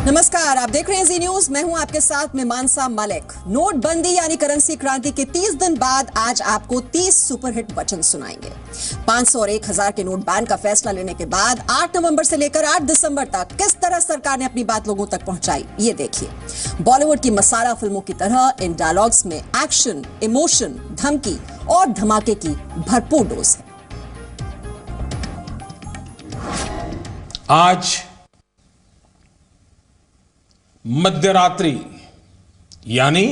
नमस्कार, आप देख रहे हैं जी न्यूज। मैं हूं आपके साथ मीमांसा मलिक। नोटबंदी यानी करेंसी क्रांति के 30 दिन बाद आज आपको 30 सुपरहिट वचन सुनाएंगे। 500 और 1000 के नोट बैन का फैसला लेने के बाद 8 नवंबर से लेकर 8 दिसंबर तक किस तरह सरकार ने अपनी बात लोगों तक पहुंचाई, ये देखिए। बॉलीवुड की मसाला फिल्मों की तरह इन डायलॉग्स में एक्शन, इमोशन, धमकी और धमाके की भरपूर डोज है। आज मध्यरात्रि यानी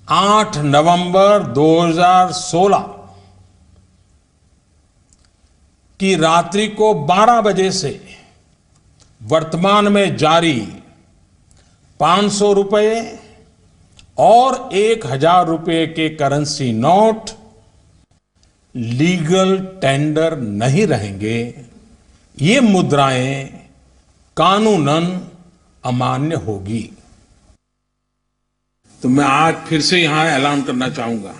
8 नवंबर 2016 की रात्रि को 12 बजे से वर्तमान में जारी 500 रुपए और 1000 रुपए के करेंसी नोट लीगल टेंडर नहीं रहेंगे। ये मुद्राएं कानूनन अमान्य होगी। तो मैं आज फिर से यहां ऐलान करना चाहूंगा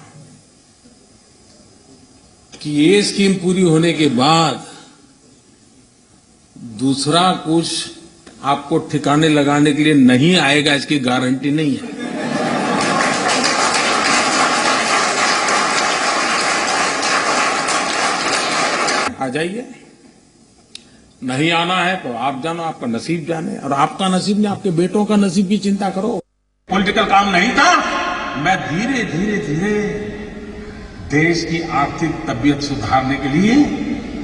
कि ये स्कीम पूरी होने के बाद दूसरा कुछ आपको ठिकाने लगाने के लिए नहीं आएगा, इसकी गारंटी नहीं है। आ जाइए, नहीं आना है तो आप जानो, आपका नसीब जाने, और आपका नसीब नहीं, आपके बेटों का नसीब की चिंता करो। पॉलिटिकल काम नहीं था। मैं धीरे धीरे धीरे देश की आर्थिक तबीयत सुधारने के लिए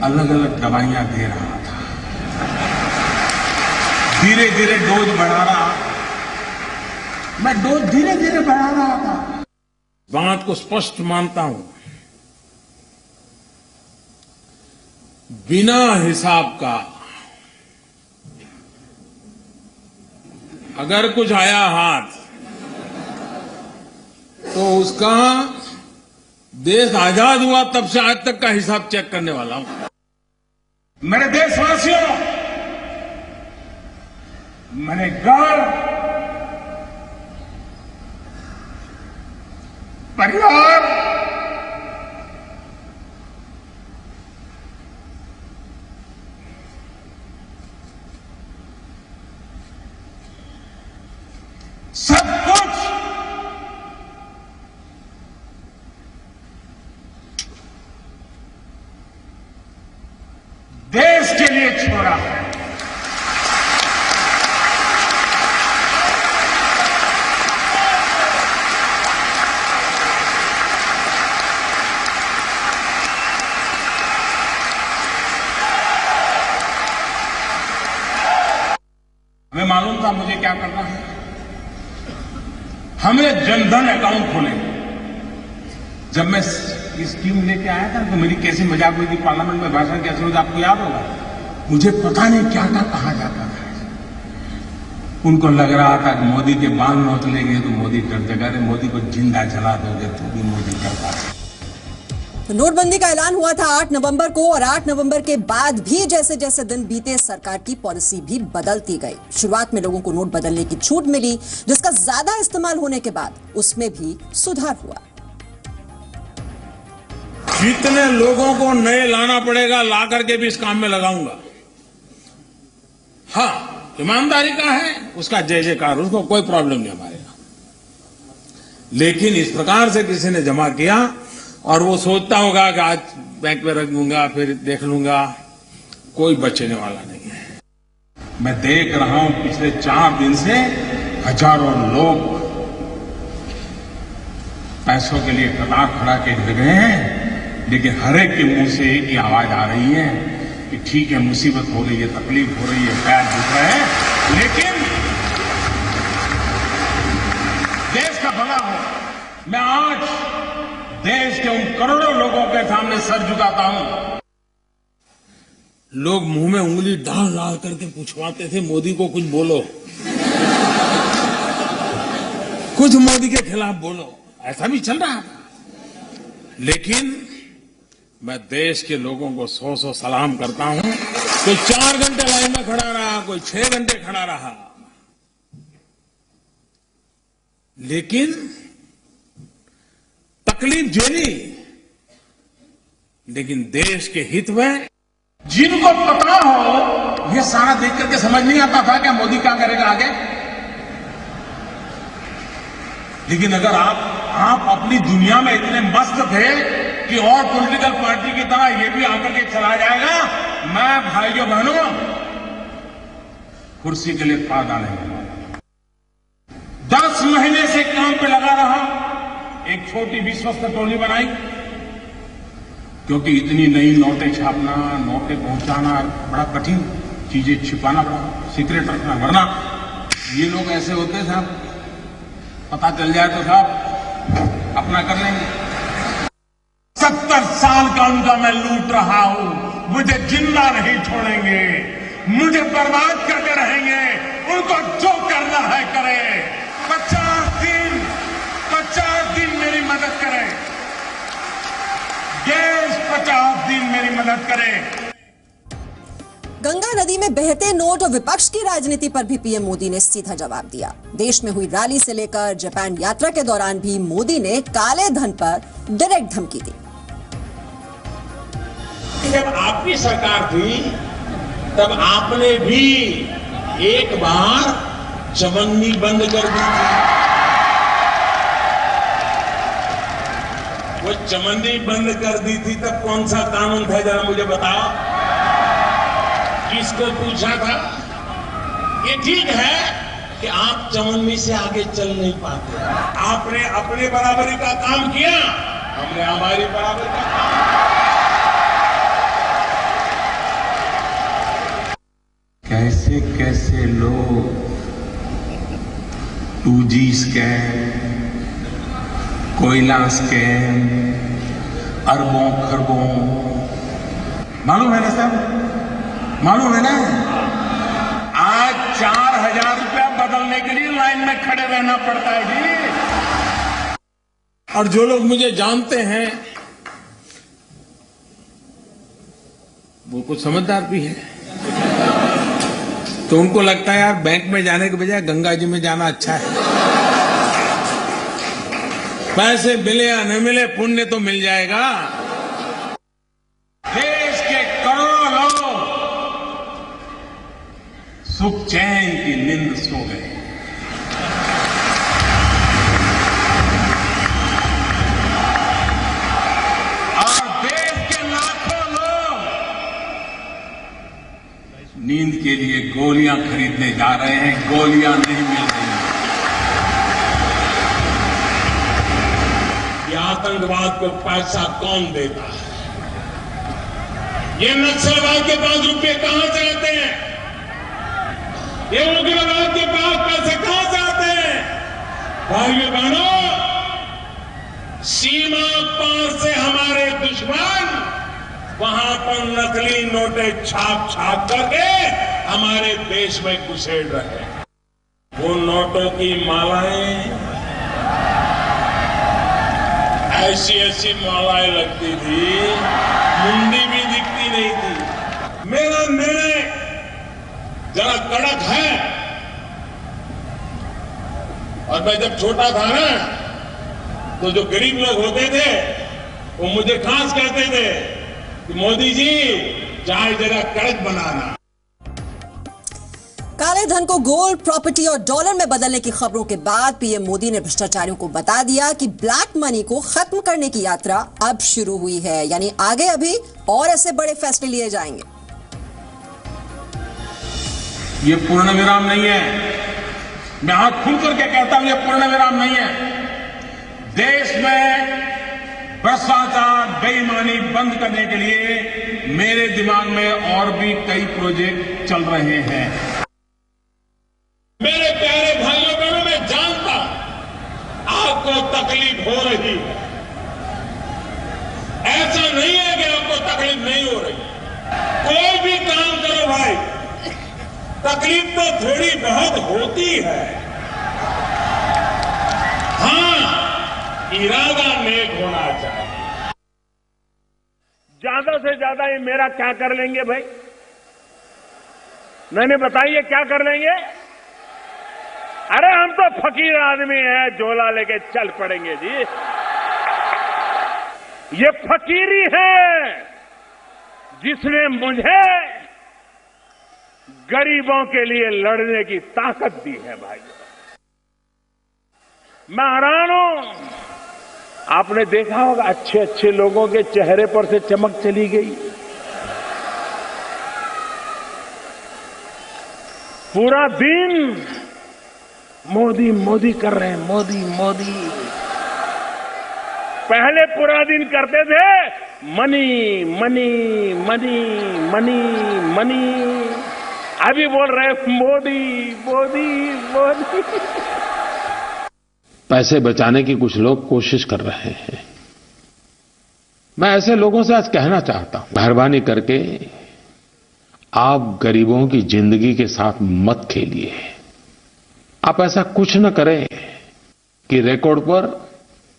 अलग अलग दवाइयां दे रहा था। धीरे धीरे डोज बढ़ा रहा, मैं डोज धीरे धीरे बढ़ा रहा था। बात को स्पष्ट मानता हूं, बिना हिसाब का अगर कुछ आया हाथ तो उसका देश आजाद हुआ तब से आज तक का हिसाब चेक करने वाला हूं। मेरे देशवासियों, मैंने घर, परिवार, सब कुछ देश के लिए छोड़ा है। हमें मालूम था मुझे क्या करना है। हमने जनधन अकाउंट खोले। जब मैं इस स्कीम लेके आया था तो मेरी कैसी मजाक हुई थी, पार्लियामेंट में भाषण कैसे हुई, आपको याद होगा। मुझे पता नहीं क्या था, कहा जाता था। उनको लग रहा था कि मोदी के बाल नोच लेंगे तो मोदी डर जाएगा, मोदी को जिंदा जला दोगे तो भी मोदी डरता है। तो नोटबंदी का ऐलान हुआ था 8 नवंबर को, और 8 नवंबर के बाद भी जैसे जैसे दिन बीते सरकार की पॉलिसी भी बदलती गई। शुरुआत में लोगों को नोट बदलने की छूट मिली, जिसका ज्यादा इस्तेमाल होने के बाद उसमें भी सुधार हुआ। जितने लोगों को नए लाना पड़ेगा ला करके भी इस काम में लगाऊंगा। हाँ, ईमानदारी का है, उसका जय जयकार, उसको कोई प्रॉब्लम नहीं हमारे यहां। लेकिन इस प्रकार से किसी ने जमा किया और वो सोचता होगा कि आज बैंक में रख दूंगा फिर देख लूंगा, कोई बचने वाला नहीं है। मैं देख रहा हूं पिछले 4 दिन से हजारों लोग पैसों के लिए कतार खड़ा के गिर गए हैं, लेकिन हर एक के मुंह से एक ही आवाज आ रही है कि ठीक है, मुसीबत हो रही है, तकलीफ हो रही है, पैर दुख रहे हैं, लेकिन देश का भला हो। मैं आज देश के उन करोड़ों लोगों के सामने सर झुकाता हूं। लोग मुंह में उंगली डाल डाल करके पूछवाते थे, मोदी को कुछ बोलो, कुछ मोदी के खिलाफ बोलो, ऐसा भी चल रहा था। लेकिन मैं देश के लोगों को 100 सलाम करता हूं। कोई 4 घंटे लाइन में खड़ा रहा, कोई 6 घंटे खड़ा रहा, लेकिन तकलीफ झेली, लेकिन देश के हित में जिनको पता हो ये सारा देख करके समझ नहीं आता था कि मोदी क्या करेगा आगे। लेकिन अगर आप अपनी दुनिया में इतने मस्त थे कि और पॉलिटिकल पार्टी की तरह ये भी आकर के चला जाएगा, मैं भाइयों बहनों कुर्सी के लिए खड़ा डालेंगे। 10 महीने से काम पे लगा रहा, एक छोटी विश्वस्त टोली बनाई, क्योंकि इतनी नई नोटें छापना, नोटें पहुंचाना बड़ा कठिन, चीजें छिपाना बड़ा सीक्रेट रखना, वरना ये लोग ऐसे होते साहब, पता चल जाए तो साहब अपना कर लेंगे। 70 साल का उनका मैं लूट रहा हूं, मुझे जिंदा नहीं छोड़ेंगे, मुझे बर्बाद करके रहेंगे, उनको जो करना है करें। 50 दिन मेरी मदद करें, देश 50 दिन मेरी मदद करे। गंगा नदी में बहते नोट और विपक्ष की राजनीति पर भी पीएम मोदी ने सीधा जवाब दिया। देश में हुई रैली से लेकर जापान यात्रा के दौरान भी मोदी ने काले धन पर डायरेक्ट धमकी दी। जब आपकी सरकार थी तब आपने भी एक बार चवन्नी बंद कर दी थी। वो चवन्नी बंद कर दी थी तब कौन सा कानून था, जरा मुझे बताओ। किसको पूछा था? ये ठीक है कि आप चवन्नी से आगे चल नहीं पाते, आपने अपने बराबरी का काम किया, हमने हमारी बराबरी का काम। कैसे कैसे लोग 2G स्कैम, कोयला स्कैम, अरबों खरबों, मालूम है ना साहब, मालूम है ना। आज 4000 रुपया बदलने के लिए लाइन में खड़े रहना पड़ता है जी। और जो लोग मुझे जानते हैं वो कुछ समझदार भी है, तो उनको लगता है यार बैंक में जाने के बजाय गंगा जी में जाना अच्छा है। पैसे मिले या न मिले, पुण्य तो मिल जाएगा। देश के करोड़ों लोग सुख चैन की नींद सो गए। और देश के लाखों लोग नींद के लिए गोलियां खरीदने जा रहे हैं, गोलियां नहीं मिल रही। ये आतंकवाद को पैसा कौन देता है? ये नक्सलवाद के पास रुपए कहां से आते हैं? ये उग्रवाद के पास पैसे कहां से आते हैं? भाइयों बहनों, सीमा पार से हमारे दुश्मन वहां पर नकली नोटें छाप छाप करके हमारे देश में घुसेड़ रहे हैं। वो नोटों की मालाएं ऐसी ऐसी मालाएं लगती थी, मुंडी भी दिखती नहीं थी। मेरा निर्णय जरा कड़क है, और मैं जब छोटा था ना, तो जो गरीब लोग होते थे वो मुझे खास कहते थे कि मोदी जी चाय जरा कड़क बनाना। काले धन को गोल्ड, प्रॉपर्टी और डॉलर में बदलने की खबरों के बाद पीएम मोदी ने भ्रष्टाचारियों को बता दिया कि ब्लैक मनी को खत्म करने की यात्रा अब शुरू हुई है, यानी आगे अभी और ऐसे बड़े फैसले लिए जाएंगे। ये पूर्ण विराम नहीं है, मैं हाथ खुल करके कहता हूं, ये पूर्ण विराम नहीं है। देश में भ्रष्टाचार, बेईमानी बंद करने के लिए मेरे दिमाग में और भी कई प्रोजेक्ट चल रहे हैं। मेरे प्यारे भाइयों बहनों, मैं जानता आपको तकलीफ हो रही है, ऐसा नहीं है कि आपको तकलीफ नहीं हो रही। कोई भी काम करो भाई, तकलीफ तो थोड़ी बहुत होती है। हाँ, इरादा नेक होना चाहिए। ज्यादा से ज्यादा ये मेरा क्या कर लेंगे भाई? नहीं बताइए क्या कर लेंगे? अरे हम तो फकीर आदमी हैं, झोला लेके चल पड़ेंगे जी। ये फकीरी है जिसने मुझे गरीबों के लिए लड़ने की ताकत दी है भाई। मैं हैरान हूं, आपने देखा होगा अच्छे अच्छे लोगों के चेहरे पर से चमक चली गई। पूरा दिन मोदी मोदी कर रहे हैं, मोदी मोदी। पहले पूरा दिन करते थे money money money money money, अभी बोल रहे हैं मोदी मोदी मोदी। पैसे बचाने की कुछ लोग कोशिश कर रहे हैं। मैं ऐसे लोगों से आज कहना चाहता हूं, मेहरबानी करके आप गरीबों की जिंदगी के साथ मत खेलिए। आप ऐसा कुछ न करें कि रिकॉर्ड पर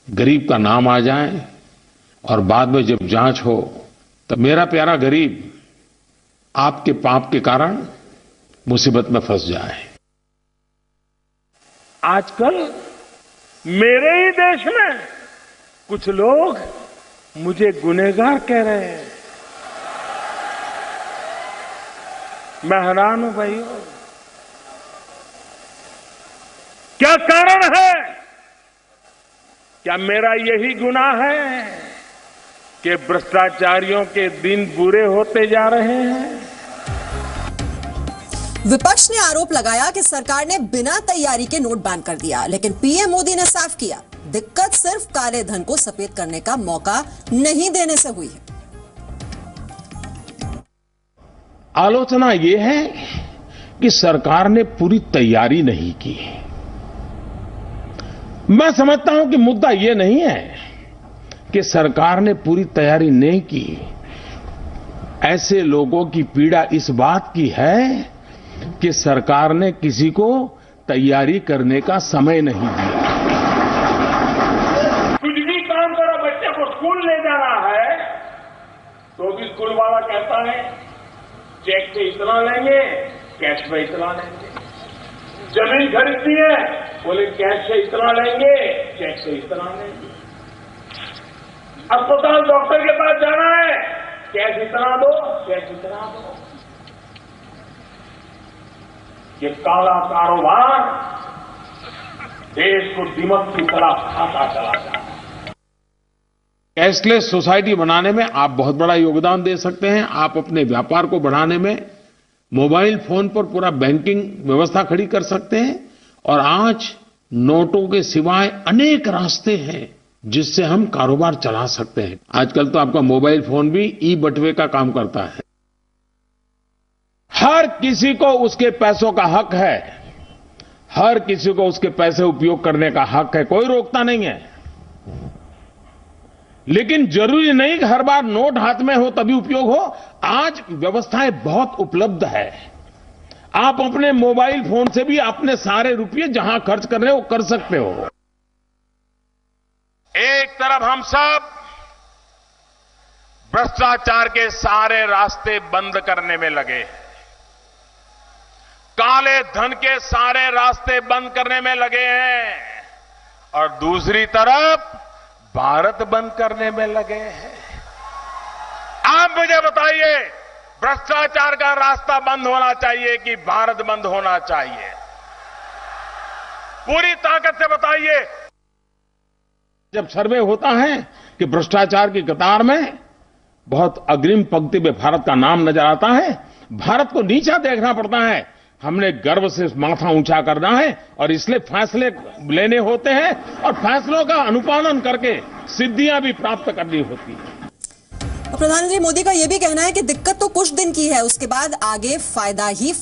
गरीब का नाम आ जाए और बाद में जब जांच हो तो मेरा प्यारा गरीब आपके पाप के कारण मुसीबत में फंस जाए। आजकल मेरे ही देश में कुछ लोग मुझे गुनहगार कह रहे हैं। मैं हैरान हूं भाइयों, क्या कारण है? क्या मेरा यही गुनाह है कि भ्रष्टाचारियों के दिन बुरे होते जा रहे हैं? विपक्ष ने आरोप लगाया कि सरकार ने बिना तैयारी के नोट बैन कर दिया, लेकिन पीएम मोदी ने साफ किया, दिक्कत सिर्फ काले धन को सफेद करने का मौका नहीं देने से हुई है। आलोचना यह है कि सरकार ने पूरी तैयारी नहीं की। मैं समझता हूं कि मुद्दा यह नहीं है कि सरकार ने पूरी तैयारी नहीं की। ऐसे लोगों की पीड़ा इस बात की है कि सरकार ने किसी को तैयारी करने का समय नहीं दिया। कुछ भी काम करो, बच्चे को स्कूल ले जाना है तो भी स्कूल वाला कहता है चेक से इतना लेंगे, कैश में इतना लेंगे। जमीन खरीदती है, बोले कैश से इतना लेंगे, चेक से इतना लेंगे। अस्पताल डॉक्टर के पास जाना है, कैश इतना दो, चेक इतना दो। ये काला कारोबार देश को दीमक की तरह खाता चला जाता है। कैशलेस सोसाइटी बनाने में आप बहुत बड़ा योगदान दे सकते हैं। आप अपने व्यापार को बढ़ाने में मोबाइल फोन पर पूरा बैंकिंग व्यवस्था खड़ी कर सकते हैं। और आज नोटों के सिवाय अनेक रास्ते हैं जिससे हम कारोबार चला सकते हैं। आजकल तो आपका मोबाइल फोन भी ई बटुए का काम करता है। हर किसी को उसके पैसों का हक है, हर किसी को उसके पैसे उपयोग करने का हक है, कोई रोकता नहीं है। लेकिन जरूरी नहीं कि हर बार नोट हाथ में हो तभी उपयोग हो। आज व्यवस्थाएं बहुत उपलब्ध है। आप अपने मोबाइल फोन से भी अपने सारे रुपये जहां खर्च कर रहे हो कर सकते हो। एक तरफ हम सब भ्रष्टाचार के सारे रास्ते बंद करने में लगे, काले धन के सारे रास्ते बंद करने में लगे हैं, और दूसरी तरफ भारत बंद करने में लगे हैं। आप मुझे बताइए, भ्रष्टाचार का रास्ता बंद होना चाहिए कि भारत बंद होना चाहिए? पूरी ताकत से बताइए। जब सर्वे होता है कि भ्रष्टाचार की कतार में बहुत अग्रिम पंक्ति में भारत का नाम नजर आता है, भारत को नीचा देखना पड़ता है। हमने गर्व से माथा ऊंचा करना है और इसलिए फैसले लेने होते हैं और फैसलों का अनुपालन करके सिद्धियां भी प्राप्त करनी होती है। प्रधानमंत्री मोदी का यह भी कहना है कि दिक्कत तो कुछ दिन की है, उसके बाद आगे फायदा ही